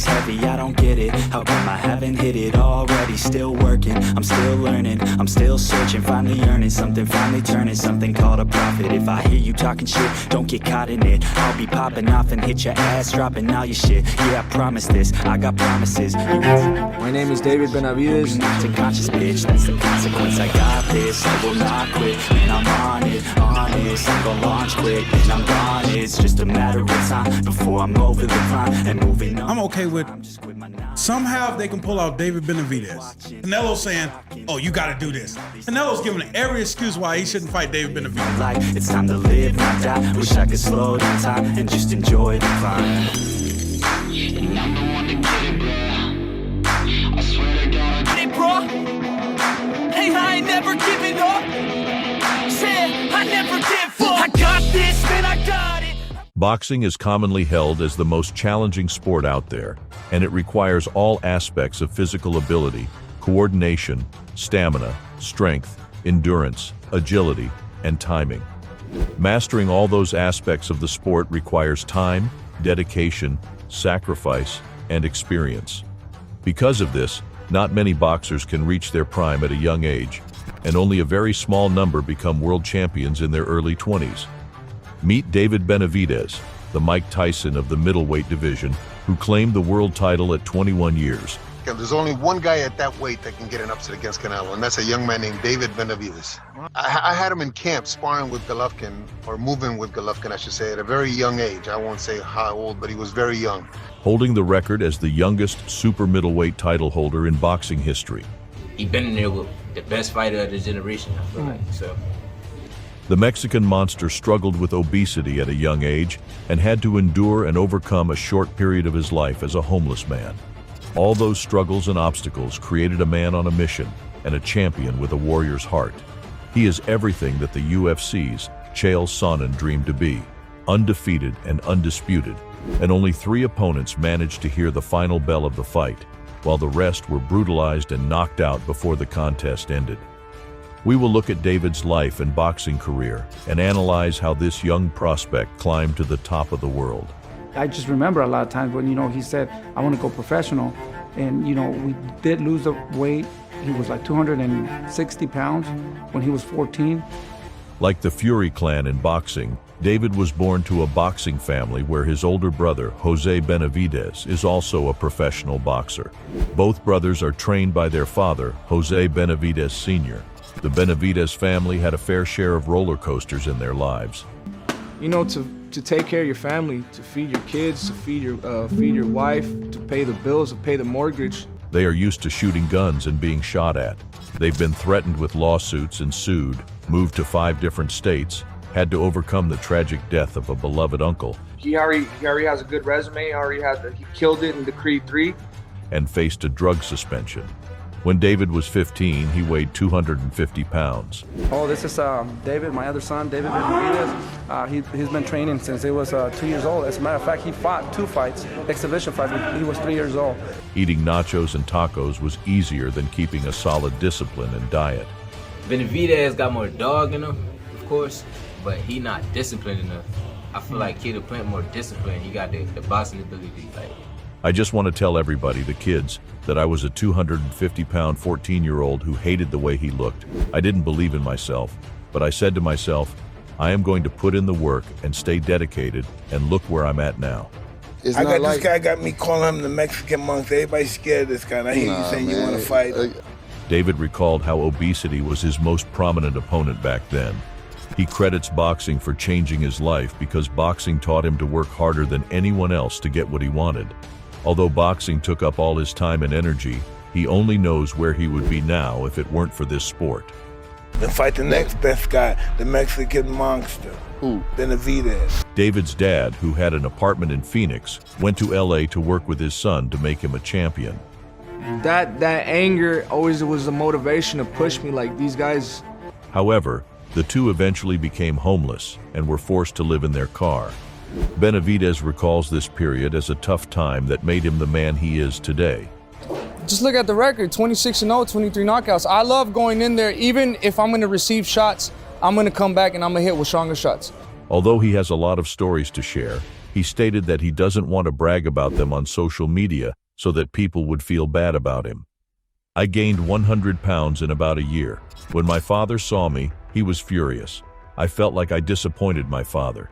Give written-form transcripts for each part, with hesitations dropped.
music's heavy, I don't get it. How come I haven't hit it already? Still working, I'm still learning, I'm still searching, finally earning something, finally turning something called a profit. If I hear you talking shit, don't get caught in it. I'll be popping off and hit your ass, dropping all your shit. Yeah, I promise this, I got promises. My name is David Benavidez. Not a conscious bitch, that's the consequence. I got this, I will not quit, and I'm on it, honest. I'm gonna launch quick, and I'm gone. It's just a matter of time before I'm over the climb and moving on. I'm okay with somehow if they can pull out David Benavidez. Canelo's saying, oh, you gotta do this. Canelo's giving every excuse why he shouldn't fight David Benavidez. Like, it's time to live, not die. Wish I could slow down time and just enjoy the climb. And I'm the one to get it, bro. I swear to God. Hey, bro. Hey, I ain't never giving up. Said I never give up. I got this, man, I got it. Boxing is commonly held as the most challenging sport out there, and it requires all aspects of physical ability, coordination, stamina, strength, endurance, agility, and timing. Mastering all those aspects of the sport requires time, dedication, sacrifice, and experience. Because of this, not many boxers can reach their prime at a young age, and only a very small number become world champions in their early 20s. Meet David Benavidez, the Mike Tyson of the middleweight division, who claimed the world title at 21 years. There's only one guy at that weight that can get an upset against Canelo, and that's a young man named David Benavidez. I had him in camp sparring with Golovkin, or moving with Golovkin, I should say, at a very young age. I won't say how old, but he was very young. Holding the record as the youngest super middleweight title holder in boxing history. He's been in there with the best fighter of his generation, I feel like, so. The Mexican monster struggled with obesity at a young age and had to endure and overcome a short period of his life as a homeless man. All those struggles and obstacles created a man on a mission and a champion with a warrior's heart. He is everything that the UFC's Chael Sonnen dreamed to be, undefeated and undisputed, and only 3 opponents managed to hear the final bell of the fight, while the rest were brutalized and knocked out before the contest ended. We will look at David's life and boxing career and analyze how this young prospect climbed to the top of the world. I just remember a lot of times when, he said, I want to go professional. And, we did lose the weight. He was like 260 pounds when he was 14. Like the Fury clan in boxing, David was born to a boxing family where his older brother, Jose Benavidez, is also a professional boxer. Both brothers are trained by their father, Jose Benavidez Sr. The Benavidez family had a fair share of roller coasters in their lives. To take care of your family, to feed your kids, to feed your wife, to pay the bills, to pay the mortgage. They are used to shooting guns and being shot at. They've been threatened with lawsuits and sued, moved to 5 different states, had to overcome the tragic death of a beloved uncle. He already has a good resume. He killed it in the Creed 3. And faced a drug suspension. When David was 15, he weighed 250 pounds. Oh, this is David, my other son, David Benavidez. He's been training since he was 2 years old. As a matter of fact, he fought 2 fights, exhibition fights, when he was 3 years old. Eating nachos and tacos was easier than keeping a solid discipline and diet. Benavidez got more dog in him, of course, but he not disciplined enough. I feel like Kid of Plant more disciplined. He got the boxing ability, I just want to tell everybody, the kids, that I was a 250-pound 14-year-old who hated the way he looked. I didn't believe in myself, but I said to myself, I am going to put in the work and stay dedicated, and look where I'm at now. This guy got me calling him the Mexican monk. Everybody's scared of this guy. I hear you saying you want to fight. David recalled how obesity was his most prominent opponent back then. He credits boxing for changing his life because boxing taught him to work harder than anyone else to get what he wanted. Although boxing took up all his time and energy, he only knows where he would be now if it weren't for this sport. Then fight the next best guy, the Mexican monster. Who? Benavidez. David's dad, who had an apartment in Phoenix, went to LA to work with his son to make him a champion. That anger always was the motivation to push me, like these guys. However, the two eventually became homeless and were forced to live in their car. Benavidez recalls this period as a tough time that made him the man he is today. Just look at the record, 26-0, 23 knockouts. I love going in there, even if I'm going to receive shots, I'm going to come back and I'm going to hit with stronger shots. Although he has a lot of stories to share, He stated that he doesn't want to brag about them on social media so that people would feel bad about him. I gained 100 pounds in about a year. When my father saw me, he was furious. I felt like I disappointed my father.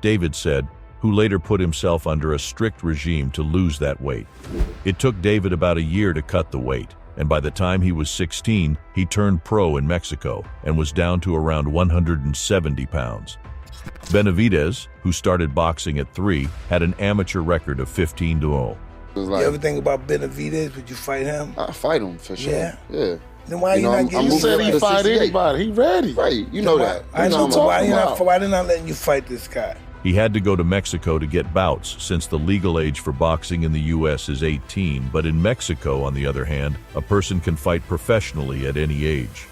David said, who later put himself under a strict regime to lose that weight. It took David about a year to cut the weight, and by the time he was 16, he turned pro in Mexico and was down to around 170 pounds. Benavidez, who started boxing at 3, had an amateur record of 15-0. You ever think about Benavidez? Would you fight him? I fight him for sure. Yeah. Yeah. Then why you not getting? You said he fight anybody. He ready. Right. You know that. I know, but why they not letting you fight this guy? He had to go to Mexico to get bouts since the legal age for boxing in the U.S. is 18, but in Mexico, on the other hand, a person can fight professionally at any age.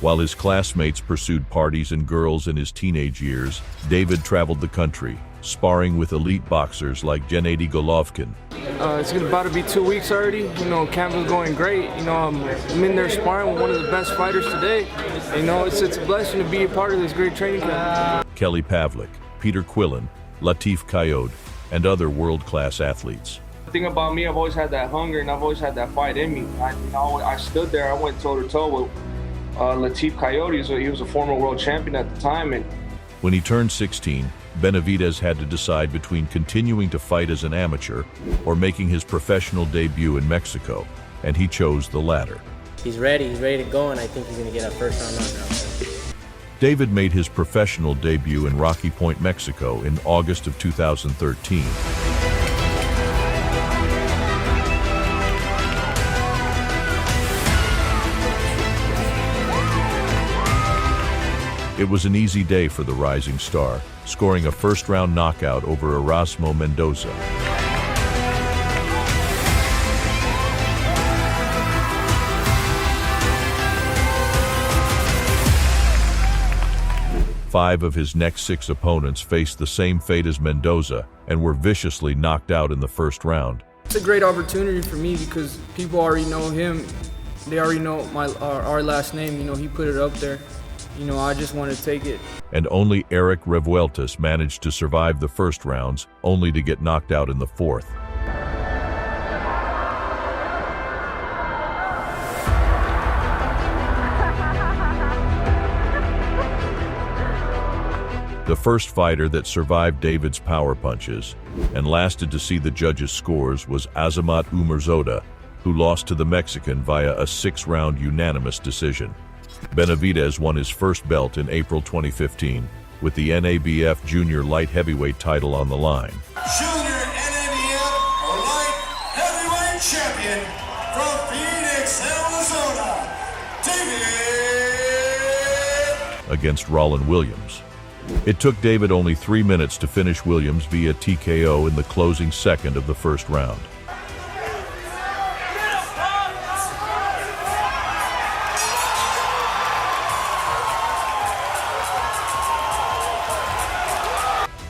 While his classmates pursued parties and girls in his teenage years, David traveled the country, sparring with elite boxers like Gennady Golovkin. It's about to be 2 weeks already. You know, camp is going great. You know, I'm in there sparring with one of the best fighters today. You know, it's a blessing to be a part of this great training camp. Kelly Pavlik, Peter Quillen, Latif Kayode, and other world-class athletes. The thing about me, I've always had that hunger and I've always had that fight in me. I stood there, I went toe-to-toe with Latif Kayode. He was a former world champion at the time. And when he turned 16, Benavidez had to decide between continuing to fight as an amateur or making his professional debut in Mexico, and he chose the latter. He's ready to go, and I think he's going to get a first-round knockout. David made his professional debut in Rocky Point, Mexico in August of 2013. It was an easy day for the rising star, scoring a first-round knockout over Erasmo Mendoza. Five of his next 6 opponents faced the same fate as Mendoza and were viciously knocked out in the first round. it's a great opportunity for me because people already know him. They already know our last name. You know, he put it up there. You know, I just want to take it. And only Eric Revueltas managed to survive the first rounds, only to get knocked out in the fourth. The first fighter that survived David's power punches and lasted to see the judges' scores was Azamat Umarzoda, who lost to the Mexican via a 6-round unanimous decision. Benavidez won his first belt in April 2015, with the NABF Junior Light Heavyweight title on the line. Junior NABF Light Heavyweight Champion from Phoenix, Arizona, David! Against Roland Williams. It took David only 3 minutes to finish Williams via TKO in the closing second of the first round.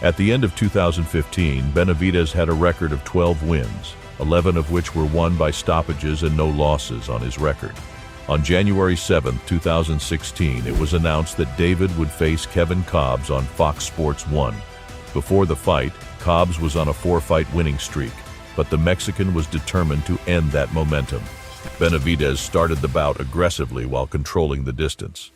At the end of 2015, Benavidez had a record of 12 wins, 11 of which were won by stoppages and no losses on his record. On January 7, 2016, it was announced that David would face Kevin Cobbs on Fox Sports 1. Before the fight, Cobbs was on a 4-fight winning streak, but the Mexican was determined to end that momentum. Benavidez started the bout aggressively while controlling the distance.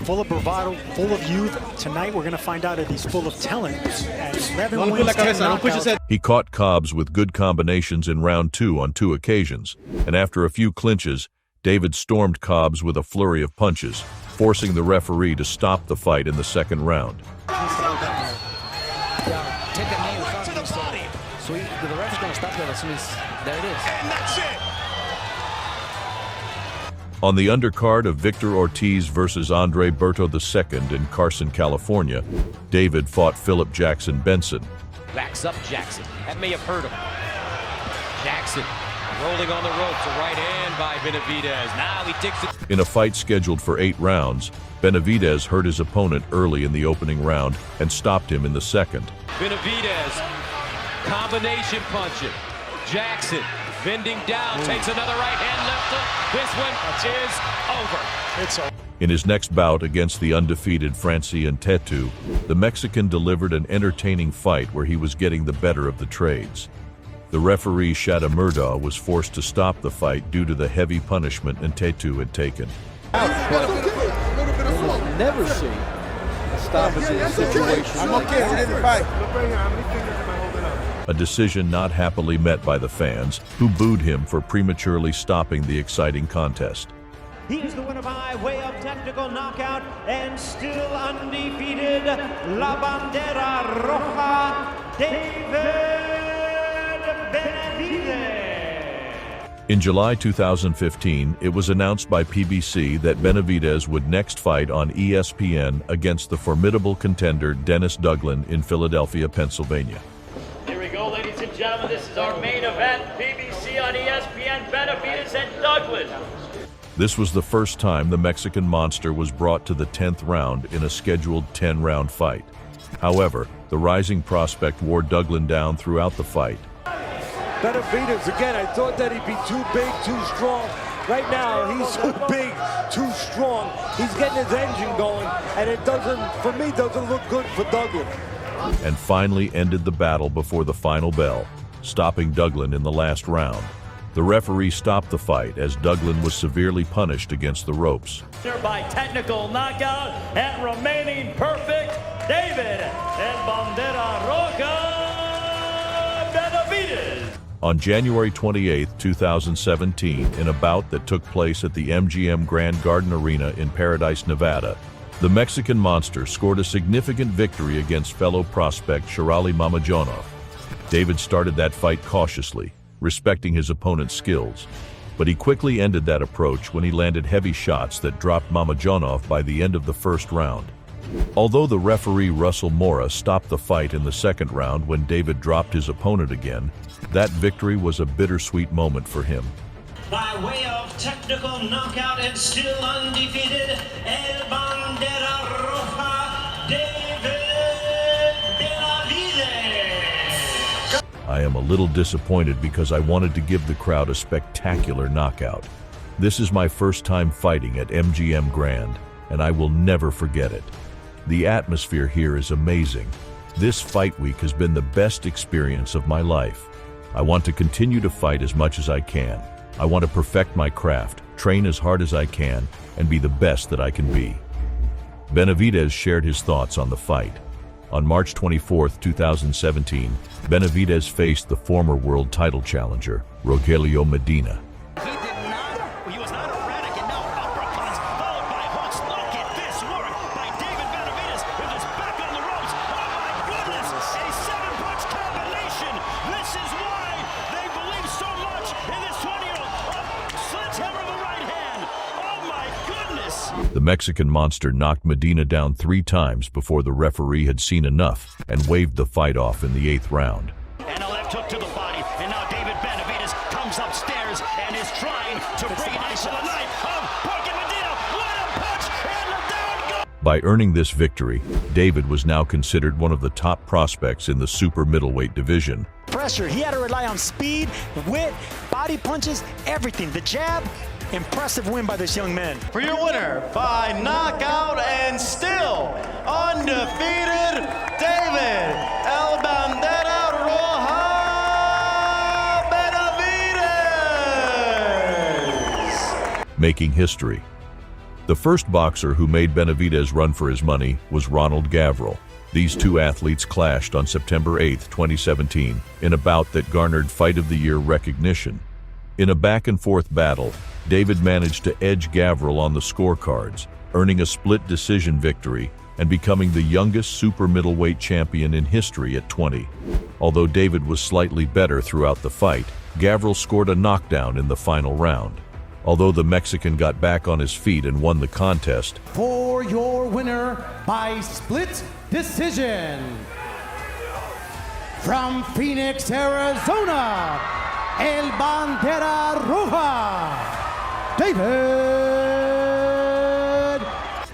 Full of bravado, full of youth. Tonight we're going to find out if he's full of talent. As 11 wins, 10 knockouts. He caught Cobbs with good combinations in round 2 on 2 occasions, and after a few clinches, David stormed Cobbs with a flurry of punches, forcing the referee to stop the fight in the second round. Take that knee to the body. So the ref's going to stop that as soon as there it is. And that's it! On the undercard of Victor Ortiz versus Andre Berto II in Carson, California, David fought Philip Jackson Benson. Backs up Jackson. That may have hurt him. Jackson rolling on the ropes, a right hand by Benavidez. Now he takes it. In a fight scheduled for 8 rounds, Benavidez hurt his opponent early in the opening round and stopped him in the second. Benavidez, combination punching. Jackson bending down, takes another right hand left hook. This one is over. It's over. In his next bout against the undefeated Francien Têtu, the Mexican delivered an entertaining fight where he was getting the better of the trades. The referee Shada Murdaugh was forced to stop the fight due to the heavy punishment Têtu had taken. Never see a stoppage in a situation. I'm okay, ready to fight. A decision not happily met by the fans, who booed him for prematurely stopping the exciting contest. He's the winner by way of technical knockout and still undefeated, La Bandera Roja, David Benavidez. In July 2015, it was announced by PBC that Benavidez would next fight on ESPN against the formidable contender Dennis Douglin in Philadelphia, Pennsylvania. Here we go, ladies and gentlemen. This is our main event, PBC on ESPN, Benavidez and Douglin. This was the first time the Mexican monster was brought to the 10th round in a scheduled 10-round fight. However, the rising prospect wore Douglin down throughout the fight. Benavidez, again, I thought that he'd be too big, too strong. Right now, he's too big, too strong. He's getting his engine going, and it doesn't, for me, doesn't look good for Douglin. And finally ended the battle before the final bell, stopping Douglin in the last round. The referee stopped the fight as Douglin was severely punished against the ropes. By technical knockout and remaining perfect, David El Bandera Roja Benavidez. On January 28, 2017, in a bout that took place at the MGM Grand Garden Arena in Paradise, Nevada, the Mexican monster scored a significant victory against fellow prospect Shirali Mamajonov. David started that fight cautiously, respecting his opponent's skills, but he quickly ended that approach when he landed heavy shots that dropped Mamajonov by the end of the first round. Although the referee Russell Mora stopped the fight in the second round when David dropped his opponent again, that victory was a bittersweet moment for him. By way of technical knockout and still undefeated, El Bandera Roja, David Benavidez. I am a little disappointed because I wanted to give the crowd a spectacular knockout. This is my first time fighting at MGM Grand, and I will never forget it. The atmosphere here is amazing. This fight week has been the best experience of my life. I want to continue to fight as much as I can. I want to perfect my craft, train as hard as I can, and be the best that I can be. Benavidez shared his thoughts on the fight. On March 24, 2017, Benavidez faced the former world title challenger, Rogelio Medina. He was not erratic, and now uppercuts followed by hooks. Look at this work by David Benavidez with his back on the ropes. Oh my goodness, a 7-punch combination. This is why they believe so much in this 20-year-old. Sledgehammer of the right hand. Oh my goodness. The Mexican monster knocked Medina down 3 times before the referee had seen enough and waved the fight off in the 8th round. And a left hook to the body, and now David Benavidez comes upstairs and is trying to bring an ice to the knife of Porky Medina. What a punch, and the down go! By earning this victory, David was now considered one of the top prospects in the super middleweight division. Pressure, he had to rely on speed, wit, body punches, everything. The jab, impressive win by this young man. For your winner by knockout and still undefeated, David El Bandera Roja Benavidez. Making history. The first boxer who made Benavidez run for his money was Ronald Gavril. These two athletes clashed on September 8, 2017, in a bout that garnered Fight of the Year recognition. In a back-and-forth battle, David managed to edge Gavril on the scorecards, earning a split decision victory and becoming the youngest super middleweight champion in history at 20. Although David was slightly better throughout the fight, Gavril scored a knockdown in the final round. Although the Mexican got back on his feet and won the contest, for your winner by split decision, from Phoenix, Arizona, El Bandera Roja, David.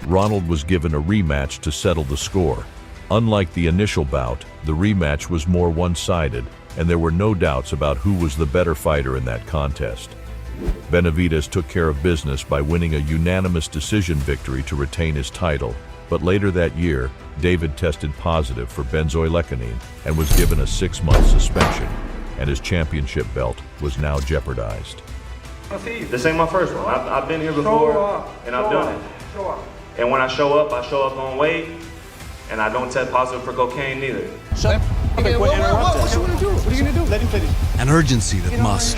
Ronald was given a rematch to settle the score. Unlike the initial bout, the rematch was more one-sided, and there were no doubts about who was the better fighter in that contest. Benavidez took care of business by winning a unanimous decision victory to retain his title, but later that year, David tested positive for benzoylecgonine and was given a 6-month suspension, and his championship belt was now jeopardized. This ain't my first one. I've been here before, and I've done it. And when I show up on weight, and I don't test positive for cocaine neither. What are you gonna do? Let him finish. An urgency that must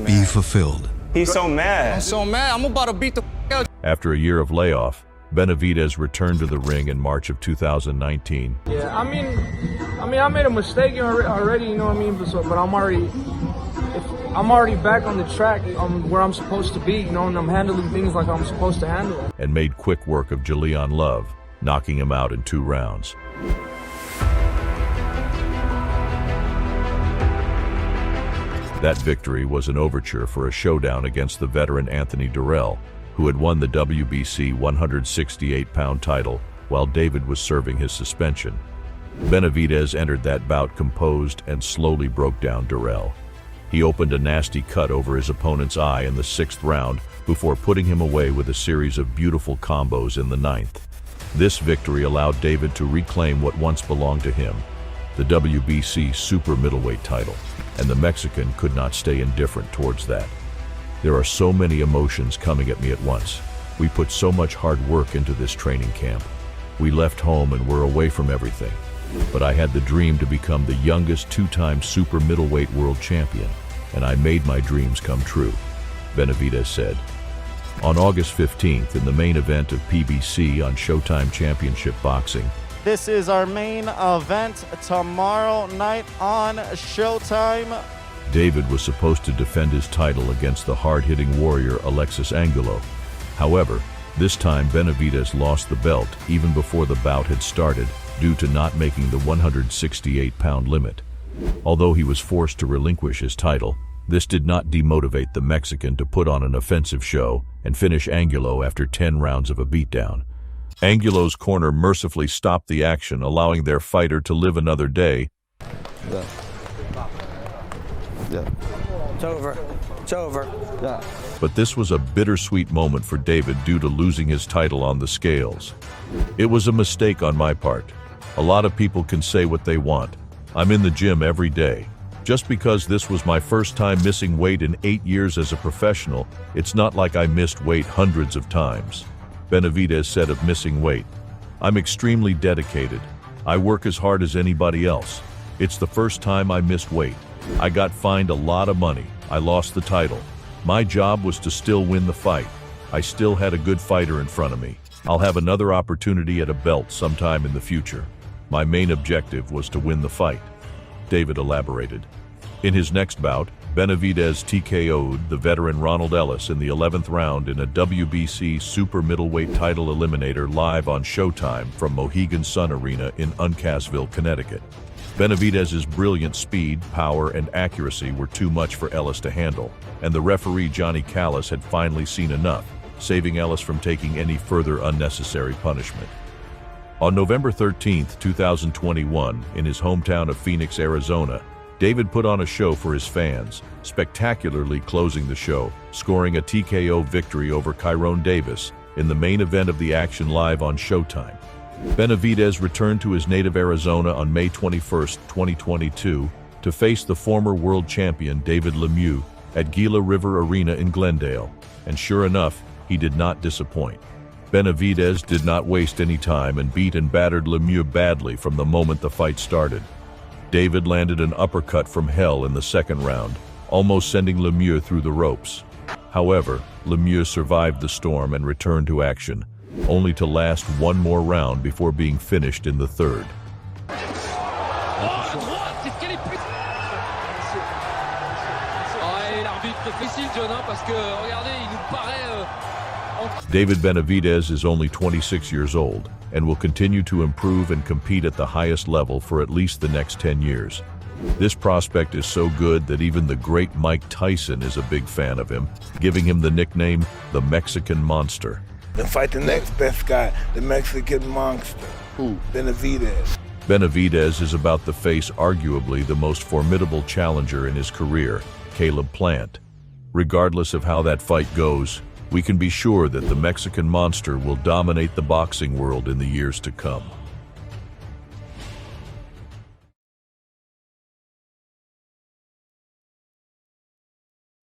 be fulfilled. He's so mad. I'm so mad. I'm about to beat the out. After a year of layoff, Benavidez returned to the ring in March of 2019. Yeah, I mean, I made a mistake already, you know what I mean? But I'm already back on the track where I'm supposed to be, you know, and I'm handling things like I'm supposed to handle. And made quick work of Julian Love, knocking him out in 2 rounds. That victory was an overture for a showdown against the veteran Anthony Durrell, who had won the WBC 168-pound title while David was serving his suspension. Benavidez entered that bout composed and slowly broke down Durrell. He opened a nasty cut over his opponent's eye in the 6th round before putting him away with a series of beautiful combos in the 9th. This victory allowed David to reclaim what once belonged to him, the WBC super middleweight title, and the Mexican could not stay indifferent towards that. There are so many emotions coming at me at once. We put so much hard work into this training camp. We left home and were away from everything. But I had the dream to become the youngest 2-time super middleweight world champion, and I made my dreams come true, Benavidez said. On August 15th, in the main event of PBC on Showtime Championship Boxing, This is our main event tomorrow night on Showtime. David was supposed to defend his title against the hard-hitting warrior Alexis Angulo. However, this time Benavidez lost the belt even before the bout had started due to not making the 168-pound limit. Although he was forced to relinquish his title, this did not demotivate the Mexican to put on an offensive show and finish Angulo after 10 rounds of a beatdown. Angulo's corner mercifully stopped the action, allowing their fighter to live another day. Yeah. It's over. It's over. Yeah. But this was a bittersweet moment for David due to losing his title on the scales. It was a mistake on my part. A lot of people can say what they want. I'm in the gym every day. Just because this was my first time missing weight in 8 years as a professional, it's not like I missed weight hundreds of times. Benavidez said of missing weight, "I'm extremely dedicated. I work as hard as anybody else. It's the first time I missed weight. I got fined a lot of money. I lost the title. My job was to still win the fight. I still had a good fighter in front of me. I'll have another opportunity at a belt sometime in the future. My main objective was to win the fight," David elaborated. In his next bout, Benavidez TKO'd the veteran Ronald Ellis in the 11th round in a WBC super middleweight title eliminator live on Showtime from Mohegan Sun Arena in Uncasville, Connecticut. Benavidez's brilliant speed, power, and accuracy were too much for Ellis to handle, and the referee Johnny Callis had finally seen enough, saving Ellis from taking any further unnecessary punishment. On November 13, 2021, in his hometown of Phoenix, Arizona, David put on a show for his fans, spectacularly closing the show, scoring a TKO victory over Kyrone Davis in the main event of the action live on Showtime. Benavidez returned to his native Arizona on May 21, 2022, to face the former world champion David Lemieux at Gila River Arena in Glendale, and sure enough, he did not disappoint. Benavidez did not waste any time and beat and battered Lemieux badly from the moment the fight started. David landed an uppercut from hell in the second round, almost sending Lemieux through the ropes. However, Lemieux survived the storm and returned to action, only to last one more round before being finished in the third. David Benavidez is only 26 years old and will continue to improve and compete at the highest level for at least the next 10 years. This prospect is so good that even the great Mike Tyson is a big fan of him, giving him the nickname the Mexican Monster. Then fight the next best guy, the Mexican Monster. Who? Benavidez. Benavidez is about to face arguably the most formidable challenger in his career, Caleb Plant. Regardless of how that fight goes, we can be sure that the Mexican monster will dominate the boxing world in the years to come.